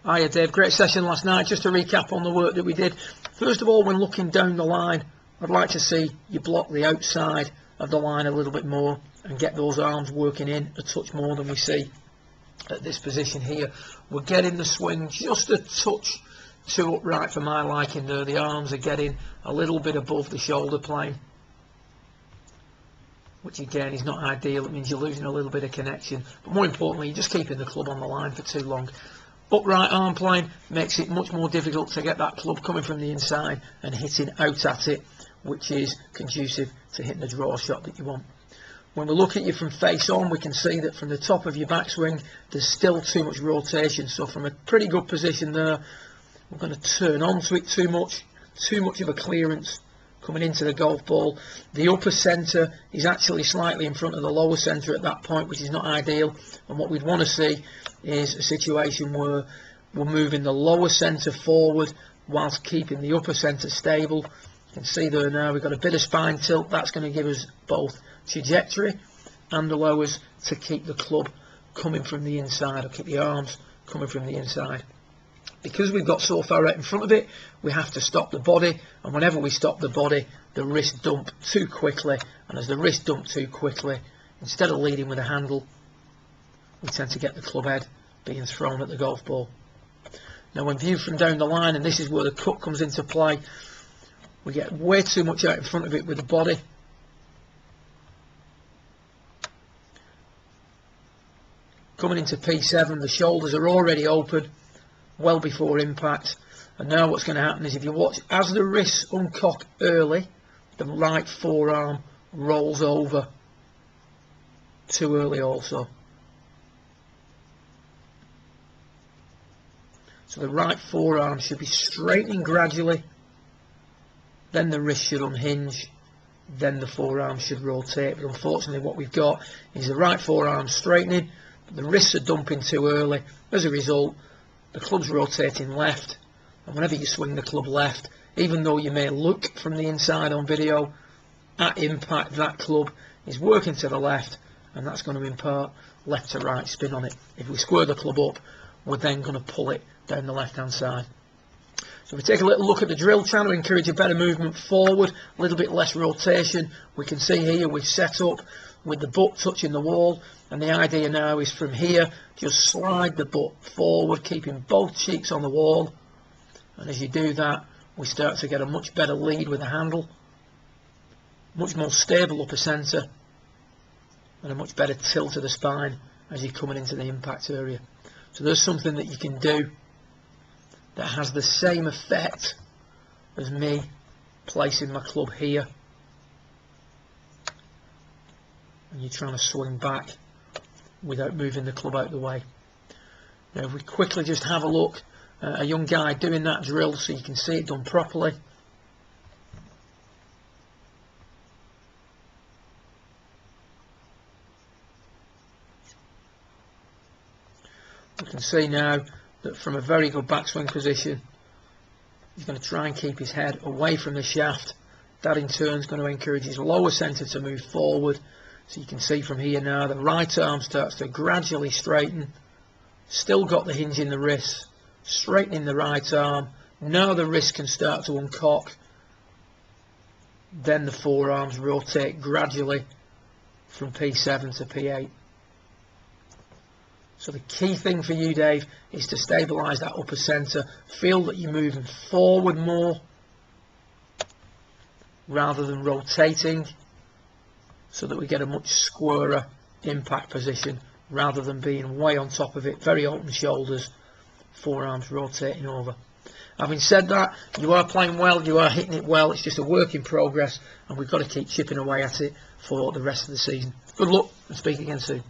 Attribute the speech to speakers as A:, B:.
A: Hiya Dave, great session last night. Just to recap on the work that we did. First of all, when looking down the line, I'd like to see you block the outside of the line a little bit more and get those arms working in a touch more than we see at this position here. We're getting the swing just a touch too upright for my liking there. The arms are getting a little bit above the shoulder plane, which again is not ideal. It means you're losing a little bit of connection, but more importantly, you're just keeping the club on the line for too long. Upright arm plane makes it much more difficult to get that club coming from the inside and hitting out at it, which is conducive to hitting the draw shot that you want. When we look at you from face on, we can see that from the top of your backswing, there's still too much rotation. So from a pretty good position there, we're going to turn onto it too much of a clearance coming into the golf ball. The upper centre is actually slightly in front of the lower centre at that point, which is not ideal. And what we'd want to see is a situation where we're moving the lower centre forward whilst keeping the upper centre stable. You can see there now we've got a bit of spine tilt. That's going to give us both trajectory and allow us to keep the club coming from the inside, or keep the arms coming from the inside. Because we've got so far out in front of it, we have to stop the body, and whenever we stop the body, the wrists dump too quickly, and as the wrists dump too quickly, instead of leading with a handle, we tend to get the club head being thrown at the golf ball. Now when viewed from down the line, and this is where the cut comes into play, we get way too much out in front of it with the body. Coming into P7, the shoulders are already open well before impact, and now what's going to happen is, if you watch, as the wrists uncock early, the right forearm rolls over too early also. So the right forearm should be straightening gradually, then the wrist should unhinge, then the forearm should rotate. But unfortunately what we've got is the right forearm straightening, but the wrists are dumping too early. As a result, the club's rotating left, and whenever you swing the club left, even though you may look from the inside on video, at impact that club is working to the left, and that's going to impart left to right spin on it. If we square the club up, we're then going to pull it down the left hand side. So if we take a little look at the drill, trying to encourage a better movement forward, a little bit less rotation. We can see here we've set up with the butt touching the wall, and the idea now is from here, just slide the butt forward, keeping both cheeks on the wall, and as you do that, we start to get a much better lead with the handle, much more stable upper centre, and a much better tilt of the spine as you're coming into the impact area. So there's something that you can do that has the same effect as me placing my club here, and you're trying to swing back without moving the club out of the way. Now if we quickly just have a look at a young guy doing that drill so you can see it done properly. We can see now that from a very good backswing position, he's going to try and keep his head away from the shaft. That in turn is going to encourage his lower centre to move forward. So you can see from here now the right arm starts to gradually straighten. Still got the hinge in the wrist, straightening the right arm. Now the wrist can start to uncock. Then the forearms rotate gradually from P7 to P8. So the key thing for you, Dave, is to stabilise that upper centre. Feel that you're moving forward more rather than rotating, so that we get a much squarer impact position rather than being way on top of it, very open shoulders, forearms rotating over. Having said that, you are playing well, you are hitting it well. It's just a work in progress, and we've got to keep chipping away at it for the rest of the season. Good luck, and speak again soon.